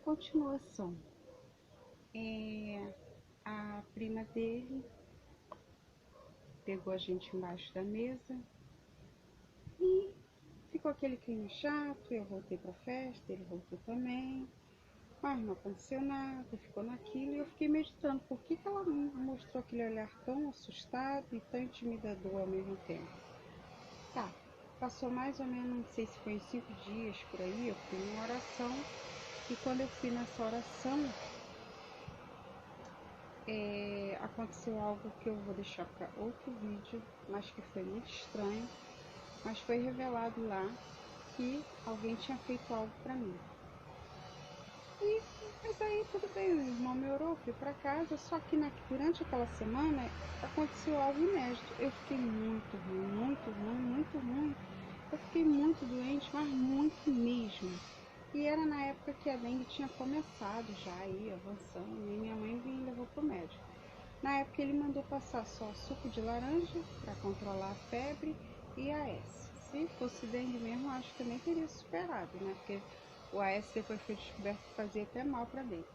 continuação, a prima dele pegou a gente embaixo da mesa e ficou aquele clima chato. Eu voltei pra festa, ele voltou também, mas não aconteceu nada, ficou naquilo. E eu fiquei meditando, por que ela mostrou aquele olhar tão assustado e tão intimidador ao mesmo tempo? Tá, passou mais ou menos, não sei se foi uns 5 dias por aí, eu fui numa oração. E quando eu fui nessa oração, aconteceu algo que eu vou deixar para outro vídeo, mas que foi muito estranho. Mas foi revelado lá que alguém tinha feito algo para mim. Mas aí tudo bem, o irmão me orou, fui para casa. Só que durante aquela semana aconteceu algo inédito. Eu fiquei muito ruim, muito ruim, muito ruim. Eu fiquei muito doente, mas muito mesmo. E era na época que a dengue tinha começado já aí, avançando, e minha mãe me levou pro médico. Na época ele mandou passar só suco de laranja para controlar a febre e a AS. Se fosse dengue mesmo, acho que eu nem teria superado, né? Porque o AS depois foi descoberto que fazia até mal para dengue.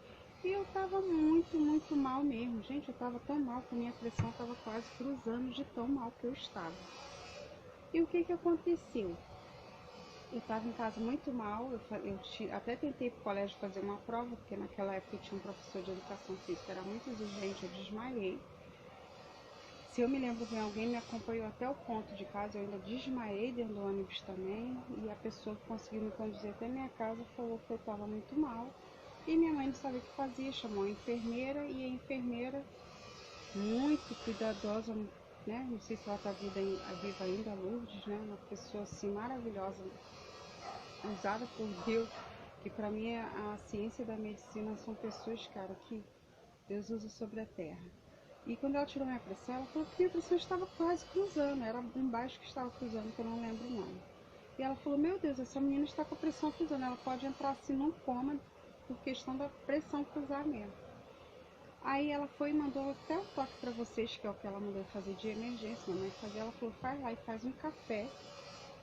E eu tava muito, muito mal mesmo. Gente, eu tava tão mal que minha pressão tava quase cruzando de tão mal que eu estava. E o que aconteceu? Eu estava em casa muito mal, eu até tentei ir para o colégio fazer uma prova, porque naquela época eu tinha um professor de educação física, era muito exigente, eu desmaiei. Se eu me lembro bem, alguém me acompanhou até o ponto de casa, eu ainda desmaiei dentro do ônibus também, e a pessoa que conseguiu me conduzir até minha casa falou que eu estava muito mal, e minha mãe não sabia o que fazia, chamou a enfermeira, e a enfermeira, muito cuidadosa, né? Não sei se ela está viva ainda, Lourdes, né? Uma pessoa assim maravilhosa, usada por Deus, que para mim a ciência da medicina são pessoas, cara, que Deus usa sobre a terra. E quando ela tirou minha pressão, ela falou que minha pressão estava quase cruzando, era embaixo que estava cruzando, que eu não lembro o nome. E ela falou, meu Deus, essa menina está com a pressão cruzando, ela pode entrar assim num coma por questão da pressão cruzar mesmo. Aí ela foi e mandou até um toque para vocês, que é o que ela mandou fazer de emergência, minha mãe fazia, ela falou, vai lá e faz um café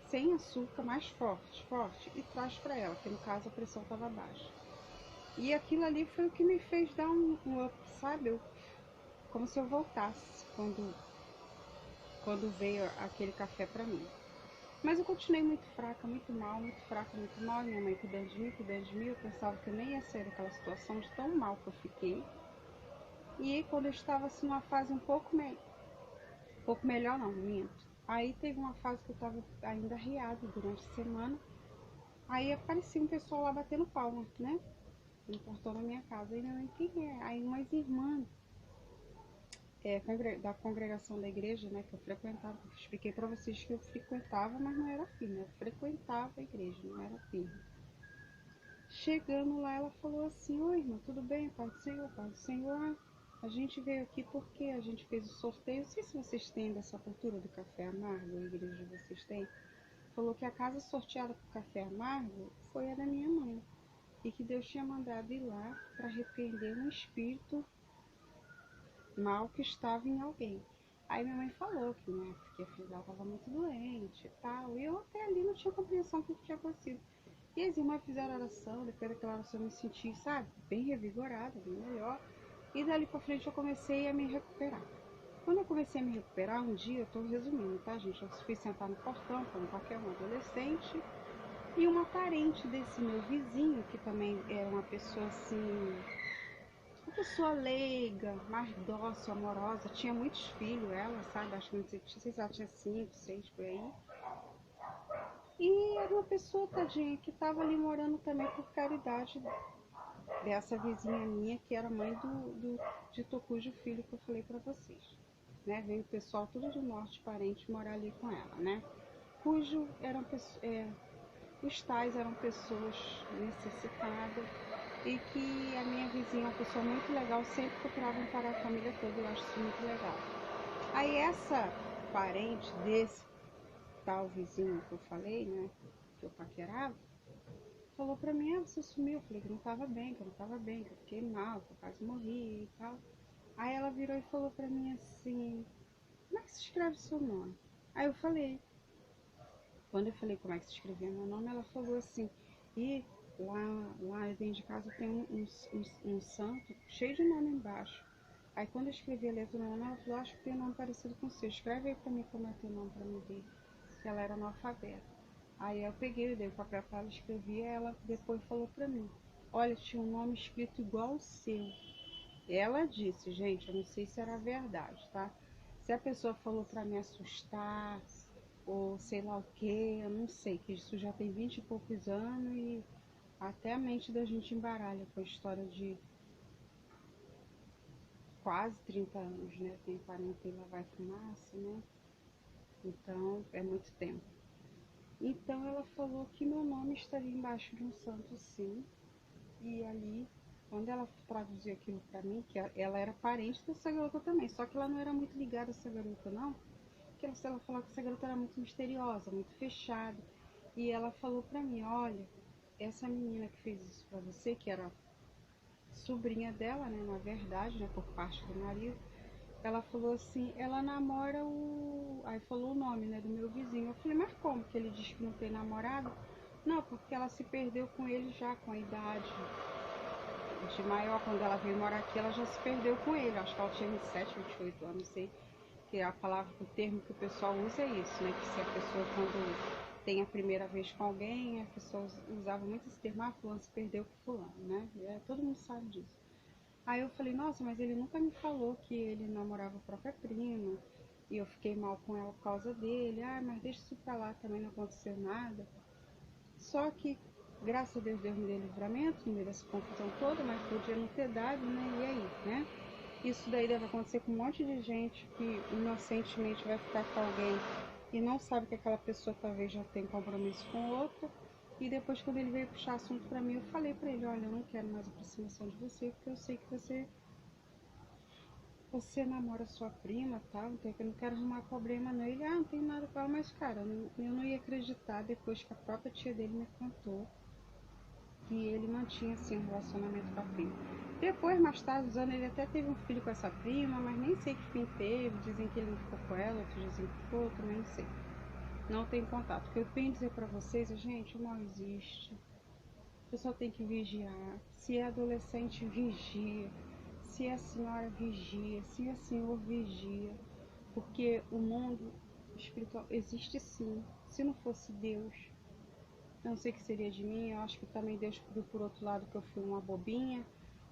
sem açúcar, mais forte, e traz para ela, que no caso a pressão estava baixa. E aquilo ali foi o que me fez dar um up, sabe? Como se eu voltasse quando veio aquele café para mim. Mas eu continuei muito fraca, muito mal, muito fraca, muito mal. Minha mãe cuidando de mim, eu pensava que eu nem ia sair daquela situação de tão mal que eu fiquei. E aí, quando eu estava assim numa fase um pouco melhor, não, minto. Aí teve uma fase que eu estava ainda arriada durante a semana. Aí aparecia um pessoal lá batendo palma, né? No portão da minha casa. Aí minha mãe, quem é? Aí umas irmãs da congregação da igreja, né? Que eu frequentava. Eu expliquei pra vocês que eu frequentava, mas não era firme. Eu frequentava a igreja, não era firme. Chegando lá, ela falou assim, oi irmã, tudo bem? Paz do Senhor, paz do Senhor. A gente veio aqui porque a gente fez o sorteio. Não sei se vocês têm dessa cultura do café amargo, a igreja de vocês têm. Falou que a casa sorteada por café amargo foi a da minha mãe. E que Deus tinha mandado ir lá para repreender um espírito mal que estava em alguém. Aí minha mãe falou que, né, porque a filha dela estava muito doente e tal. E eu até ali não tinha compreensão do que tinha acontecido. E as irmãs fizeram oração, depois daquela oração eu me senti, sabe, bem revigorada, bem melhor. E dali pra frente eu comecei a me recuperar. Quando eu comecei a me recuperar, um dia, eu tô resumindo, tá, gente? Eu fui sentar no portão, como qualquer um adolescente, e uma parente desse meu vizinho, que também era uma pessoa assim, uma pessoa leiga, mais dócil, amorosa, tinha muitos filhos, ela, sabe? Acho que não sei se ela tinha 5, 6 por aí. E era uma pessoa, tadinha, que estava ali morando também por caridade dessa vizinha minha, que era mãe de Tocujo, filho que eu falei pra vocês. Né? Veio o pessoal tudo do norte, parente, morar ali com ela, né? Cujo eram os tais eram pessoas necessitadas e que a minha vizinha, uma pessoa muito legal, sempre procurava amparar a família toda, eu acho isso muito legal. Aí essa parente desse tal vizinho que eu falei, né, que eu paquerava, falou pra mim, você sumiu. Eu falei que não tava bem, que eu não tava bem, que eu fiquei mal, que eu quase morri e tal. Aí ela virou e falou pra mim assim, como é que se escreve seu nome? Aí eu falei, quando eu falei como é que se escrevia meu nome, ela falou assim, e lá dentro de casa tem um santo cheio de nome embaixo. Aí quando eu escrevi a letra do meu nome, ela falou, acho que tem um nome parecido com o seu, escreve aí pra mim como é teu nome pra mim ver. Que ela era analfabeta. Aí eu peguei, eu dei o papel pra ela, escrevi, e ela depois falou pra mim, olha, tinha um nome escrito igual o seu. Ela disse, gente, eu não sei se era verdade, tá? Se a pessoa falou pra me assustar, ou sei lá o que, eu não sei, que isso já tem 20 e poucos anos e até a mente da gente embaralha com a história de quase 30 anos, né? Tem 40 e lá vai fumaça, né? Então, é muito tempo. Então, ela falou que meu nome estaria embaixo de um santo, sim. E ali, quando ela traduziu aquilo pra mim, que ela era parente dessa garota também, só que ela não era muito ligada a essa garota, não. Porque ela falou que essa garota era muito misteriosa, muito fechada. E ela falou pra mim, olha, essa menina que fez isso pra você, que era sobrinha dela, né, na verdade, né, por parte do marido, ela falou assim, ela namora o... Aí falou o nome, né, do meu vizinho. Eu falei, mas como que ele diz que não tem namorado? Não, porque ela se perdeu com ele já com a idade de maior. Quando ela veio morar aqui, ela já se perdeu com ele. Acho que ela tinha 27, 28 anos, não sei. Que a palavra, o termo que o pessoal usa é isso, né? Que se a pessoa, quando tem a primeira vez com alguém, a pessoa usava muito esse termo, ah, fulano se perdeu com fulano, né? Todo mundo sabe disso. Aí eu falei, nossa, mas ele nunca me falou que ele namorava a própria prima, e eu fiquei mal com ela por causa dele. Ah, mas deixa isso pra lá, também não aconteceu nada. Só que, graças a Deus, Deus me deu livramento no meio dessa confusão toda, mas podia não ter dado, né? E aí, né? Isso daí deve acontecer com um monte de gente que inocentemente vai ficar com alguém e não sabe que aquela pessoa talvez já tem compromisso com outra. E depois, quando ele veio puxar assunto pra mim, eu falei pra ele, olha, eu não quero mais aproximação de você, porque eu sei que você namora sua prima, tá? Então eu não quero arrumar problema não. Ele, ah, não tem nada com ela, mas cara, eu não ia acreditar depois que a própria tia dele me contou que ele mantinha assim um relacionamento com a prima. Depois, mais tarde, os anos, ele até teve um filho com essa prima, mas nem sei que fim teve. Dizem que ele não ficou com ela, outros dizem que ficou, também não sei. Não tem contato. O que eu tenho a dizer pra vocês é, gente, o mal existe. O pessoal tem que vigiar. Se é adolescente, vigia. Se é senhora, vigia. Se é senhor, vigia. Porque o mundo espiritual existe sim. Se não fosse Deus, não sei o que seria de mim. Eu acho que também Deus viu por outro lado que eu fui uma bobinha,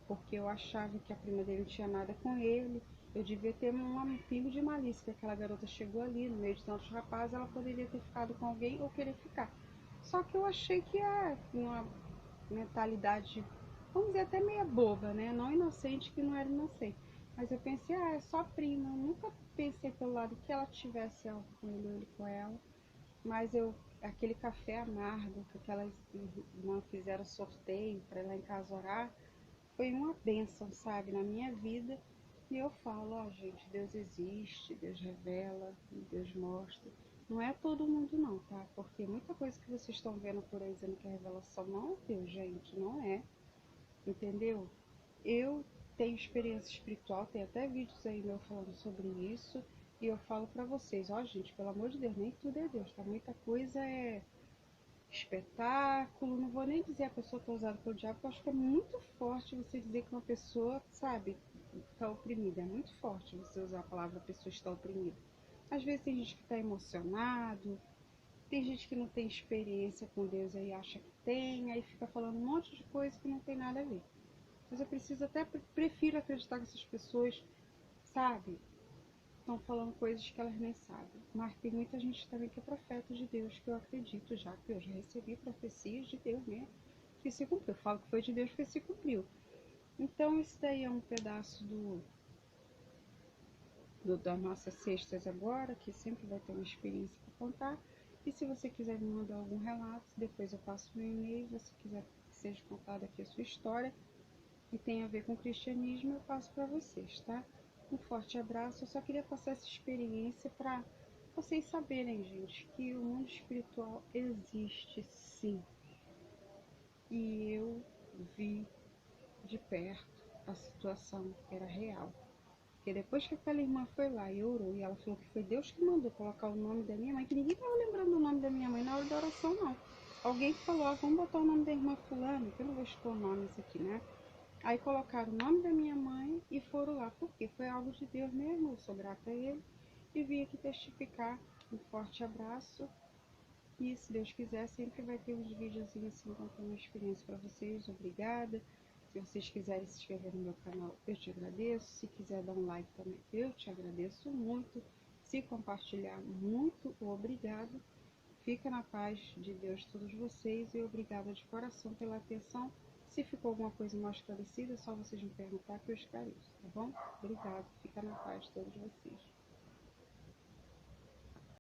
porque eu achava que a prima dele não tinha nada com ele. Eu devia ter um pingo de malícia, que aquela garota chegou ali, no meio de tantos rapazes, ela poderia ter ficado com alguém ou querer ficar. Só que eu achei que uma mentalidade, vamos dizer, até meia boba, né? Não inocente, que não era inocente. Mas eu pensei, é só prima. Eu nunca pensei pelo lado que ela tivesse algo com ele ou ele com ela. Mas aquele café amargo que aquelas irmãs fizeram sorteio para ir lá em casa orar, foi uma bênção, sabe, na minha vida. E eu falo, ó, gente, Deus existe, Deus revela, Deus mostra. Não é todo mundo não, tá? Porque muita coisa que vocês estão vendo por aí dizendo que é revelação não é Deus, gente, não é. Entendeu? Eu tenho experiência espiritual, tem até vídeos aí meu falando sobre isso. E eu falo pra vocês, ó, gente, pelo amor de Deus, nem tudo é Deus, tá? Muita coisa é espetáculo, não vou nem dizer a pessoa está usada pelo diabo, porque eu acho que é muito forte você dizer que uma pessoa, sabe, está oprimida. É muito forte você usar a palavra pessoa está oprimida. Às vezes tem gente que está emocionado, tem gente que não tem experiência com Deus aí acha que tem, aí fica falando um monte de coisa que não tem nada a ver. Mas eu preciso até, prefiro acreditar que essas pessoas, sabe, estão falando coisas que elas nem sabem. Mas tem muita gente também que é profeta de Deus, que eu acredito já, que eu já recebi profecias de Deus mesmo, que se cumpriu. Eu falo que foi de Deus que se cumpriu. Então isso daí é um pedaço das nossas cestas agora, que sempre vai ter uma experiência para contar. E se você quiser me mandar algum relato, depois eu passo meu e-mail. Se você quiser que seja contada aqui a sua história e tem a ver com o cristianismo, eu passo para vocês, tá? Um forte abraço. Eu só queria passar essa experiência para vocês saberem, gente, que o mundo espiritual existe sim. E eu vi de perto a situação, era real. Porque depois que aquela irmã foi lá e orou, e ela falou que foi Deus que mandou colocar o nome da minha mãe, que ninguém estava lembrando o nome da minha mãe na hora da oração, não. alguém falou, ah, vamos botar o nome da irmã fulana, que eu não vou expor nomes aqui, né? Aí colocaram o nome da minha mãe e foram lá, porque foi algo de Deus mesmo, eu sou grata a ele, e vim aqui testificar. Um forte abraço, e se Deus quiser, sempre vai ter uns videozinhos assim, contando uma experiência para vocês. Obrigada. Se vocês quiserem se inscrever no meu canal, eu te agradeço. Se quiser dar um like também, eu te agradeço muito. Se compartilhar, muito obrigado. Fica na paz de Deus todos vocês e obrigada de coração pela atenção. Se ficou alguma coisa mal esclarecida, é só vocês me perguntar que eu esclareço, tá bom? Obrigado. Fica na paz de todos vocês.